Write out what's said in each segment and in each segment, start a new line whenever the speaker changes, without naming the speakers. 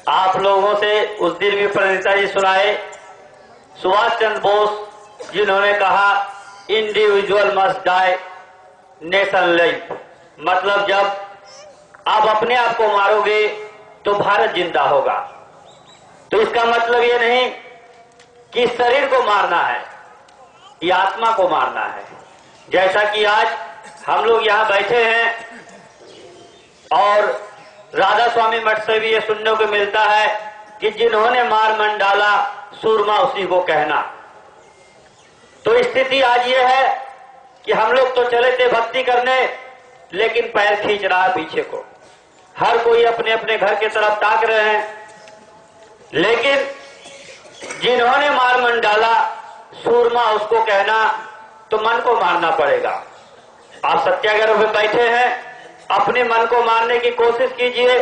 आप लोगों से उस दिन भी प्रणीता जी सुनाए, सुभाष चंद्र बोस जिन्होंने कहा individual must die nation live, मतलब जब आप अपने आप को मारोगे तो भारत जिंदा होगा। तो इसका मतलब ये नहीं कि शरीर को मारना है, ये आत्मा को मारना है। जैसा कि आज हम लोग यहाँ बैठे हैं और राधा स्वामी मठ से भी ये सुनने को मिलता है कि जिन्होंने मार मन डाला सूरमा उसी को कहना। तो स्थिति आज ये है कि हम लोग तो चले थे भक्ति करने, लेकिन पैर खींच रहा है पीछे को। हर कोई अपने अपने घर की तरफ ताक रहे हैं, लेकिन जिन्होंने मार मन डाला सूरमा उसको कहना, तो मन को मारना पड़ेगा। आप सत्याग्रह में बैठे हैं, अपने मन को मारने की कोशिश कीजिए।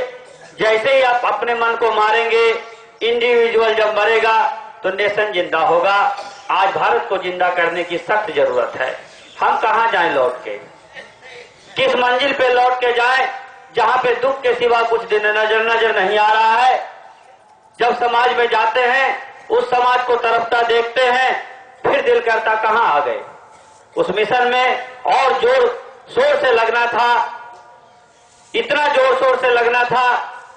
जैसे ही आप अपने मन को मारेंगे, इंडिविजुअल जब मरेगा तो नेशन जिंदा होगा। आज भारत को जिंदा करने की सख्त जरूरत है। हम कहां जाएं लौट के, किस मंजिल पे लौट के जाएं जहां पे दुख के सिवा कुछ दिन नजर नहीं आ रहा है। जब समाज में जाते हैं, उस समाज को तरफता देखते हैं, फिर दिल करता कहां आ गए। उस मिशन में और जोर शोर से लगना था, इतना जोर शोर से लगना था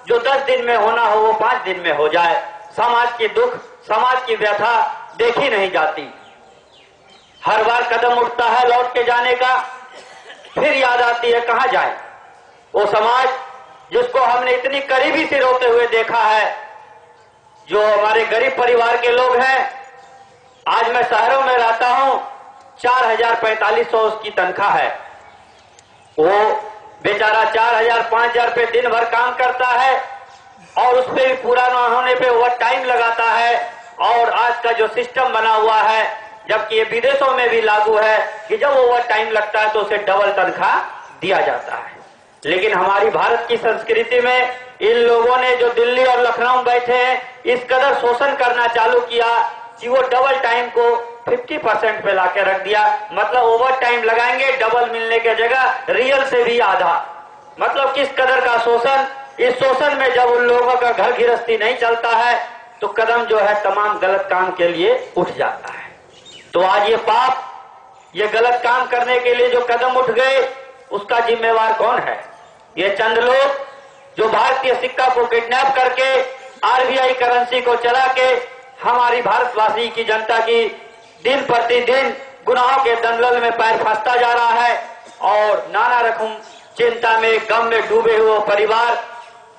जो 10 दिन में होना हो वो 5 दिन में हो जाए। समाज के दुख, समाज की व्यथा देखी नहीं जाती। हर बार कदम उठता है लौट के जाने का, फिर याद आती है कहां जाए। वो समाज जिसको हमने इतनी करीबी से रोते हुए देखा है, जो हमारे गरीब परिवार के लोग हैं। आज मैं शहरों में रहता हूं, 4,000-4,500 उसकी तनख्वाह है। वो बेचारा 4,000-5,000 रुपये दिन भर काम करता है और उस पर भी पूरा न होने पे ओवर टाइम लगाता है। और आज का जो सिस्टम बना हुआ है, जबकि ये विदेशों में भी लागू है कि जब ओवर टाइम लगता है तो उसे डबल तनख्वाह दिया जाता है। लेकिन हमारी भारत की संस्कृति में इन लोगों ने जो दिल्ली और लखनऊ में बैठे हैं, इस कदर शोषण करना चालू किया कि वो डबल टाइम को 50% पे लाके रख दिया। मतलब ओवर टाइम लगाएंगे, डबल मिलने की जगह रियल से भी आधा। मतलब किस कदर का शोषण। इस शोषण में जब उन लोगों का घर गृहस्थी नहीं चलता है तो कदम जो है तमाम गलत काम के लिए उठ जाता है। तो आज ये पाप, ये गलत काम करने के लिए जो कदम उठ गए, उसका जिम्मेवार कौन है? ये चंद लोग जो भारतीय सिक्का को किडनैप करके आरबीआई करेंसी को चला के हमारी भारतवासी की जनता की दिन प्रतिदिन गुनाहों के दलदल में पैर फंसता जा रहा है। और नाना रकम चिंता में, गम में डूबे हुए परिवार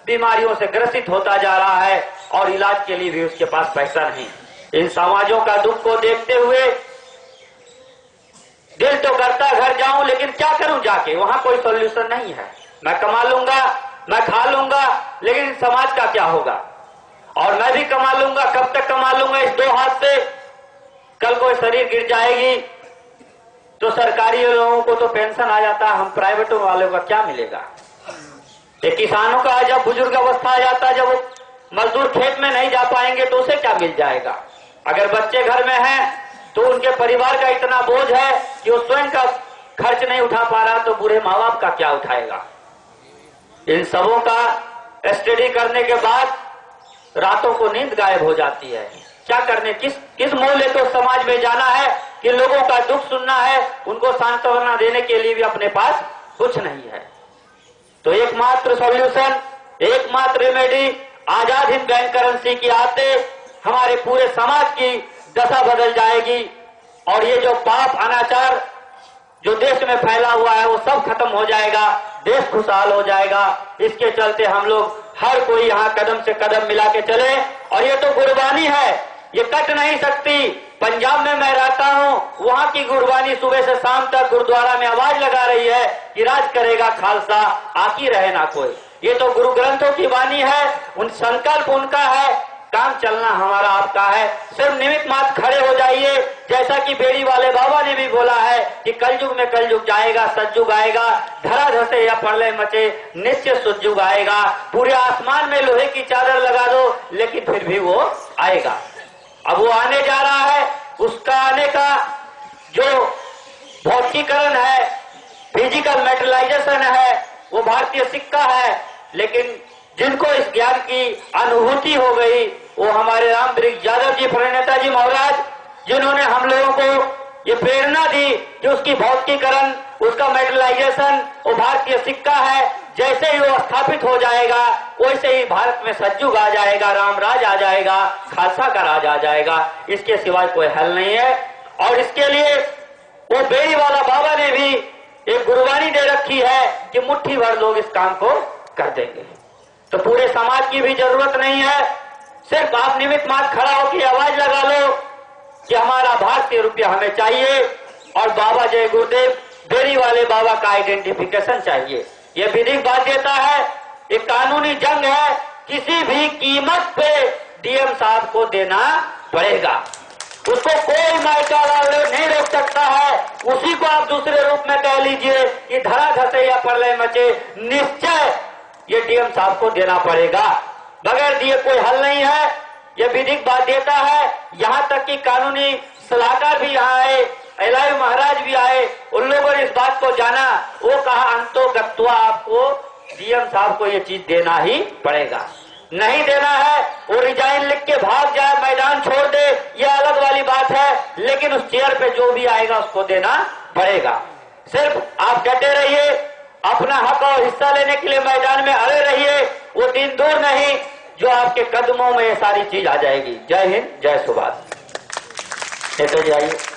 बीमारियों से ग्रसित होता जा रहा है और इलाज के लिए भी उसके पास पैसा नहीं। इन समाजों का दुख को देखते हुए दिल तो करता घर जाऊं, लेकिन क्या करूं जाके, वहां कोई सॉल्यूशन नहीं है। मैं कमा लूंगा, मैं खा लूंगा, लेकिन समाज का क्या होगा? और मैं भी कमा लूंगा, कब तक कमा लूंगा इस 2 हाथ से? कल कोई शरीर गिर जाएगी तो सरकारी लोगों को तो पेंशन आ जाता है, हम प्राइवेटों वालों का क्या मिलेगा? ये किसानों का जब बुजुर्ग अवस्था आ जाता है, जब वो मजदूर खेत में नहीं जा पाएंगे तो उसे क्या मिल जाएगा? अगर बच्चे घर में हैं तो उनके परिवार का इतना बोझ है कि वो स्वयं का खर्च नहीं उठा पा रहा, तो बूढ़े माँ बाप का क्या उठाएगा? इन सबों का स्टडी करने के बाद रातों को नींद गायब हो जाती है। क्या करने, किस मूल्य को समाज में जाना है कि लोगों का दुख सुनना है, उनको सांत्वना देने के लिए भी अपने पास कुछ नहीं है। तो एकमात्र सॉल्यूशन, एकमात्र remedy Azad Hind bank currency की आते हमारे पूरे समाज की दशा बदल जाएगी। और ये जो पाप अनाचार जो देश में फैला हुआ है वो सब खत्म हो जाएगा, देश खुशहाल हो जाएगा। इसके चलते हम लोग हर कोई यहाँ कदम से कदम मिला के चले। और ये तो कुर्बानी है, ये कट नहीं सकती। पंजाब में मैं रहता हूँ, वहाँ की कुर्बानी सुबह से शाम तक गुरुद्वारा में आवाज लगा रही है कि राज करेगा खालसा, आकी रहे ना कोई। ये तो गुरु ग्रंथों की वाणी है, उन संकल्प उनका है, काम चलना हमारा आपका है। सिर्फ निमित्त मात्र खड़े हो जाइए, जैसा कि बेड़ी वाले बाबा ने भी बोला है कि कलयुग में कलयुग जाएगा, सतयुग आएगा, धरा धसे या प्रलय मचे, निश्चय सतयुग आएगा। पूरे आसमान में लोहे की चादर लगा दो, लेकिन फिर भी वो आएगा। अब वो आने जा रहा है, उसका आने का जो भौतिकीकरण है, फिजिकल मेटलाइजेशन है, वो भारतीय सिक्का है। लेकिन जिनको इस ज्ञान की अनुभूति हो गई, वो हमारे राम वृक्ष यादव जी प्रणेता जी महाराज, जिन्होंने हम लोगों को ये प्रेरणा दी कि उसकी भौतिकीकरण, उसका मेटलाइजेशन, वो भारतीय सिक्का है, जैसे ही वो स्थापित हो जाएगा वैसे ही भारत में सतयुग आ जाएगा, रामराज आ जाएगा, खालसा का राज आ जाएगा। इसके सिवाय कोई हल नहीं है। और इसके लिए वो बेड़ी वाला बाबा ने भी एक गुरबानी दे रखी है कि मुट्ठी भर लोग इस काम को कर देंगे। तो पूरे समाज की भी जरूरत नहीं है, सिर्फ आप निमित्त मात्र खड़ा होकर आवाज लगा लो कि हमारा भारतीय रुपया हमें चाहिए और बाबा जय गुरुदेव बेड़ी वाले बाबा का आइडेंटिफिकेशन चाहिए। ये विधिक बाध्यता है, एक कानूनी जंग है, किसी भी कीमत पे डीएम साहब को देना पड़ेगा। उसको कोई मायका वाले नहीं रोक सकता है। उसी को आप दूसरे रूप में कह लीजिए कि धरा धसे या प्रलय मचे, निश्चय ये डीएम साहब को देना पड़ेगा। बगैर दिए कोई हल नहीं है। ये विधिक बाध्यता है। यहाँ तक कि कानूनी सलाहकार भी यहाँ आए, एलआई महाराज भी आए, उन लोगों ने इस बात को जाना, वो कहा अंतो गत्वा आपको डीएम साहब को ये चीज देना ही पड़ेगा। नहीं देना है वो रिजाइन लिख के भाग जाए, मैदान छोड़ दे, ये अलग वाली बात है, लेकिन उस चेयर पे जो भी आएगा उसको देना पड़ेगा। सिर्फ आप डटे रहिए, अपना हक और हिस्सा लेने के लिए मैदान में अड़े रहिए, वो दिन दूर नहीं जो आपके कदमों में ये सारी चीज आ जाएगी। जय हिंद, जय सुभाष। नेता जी आइए।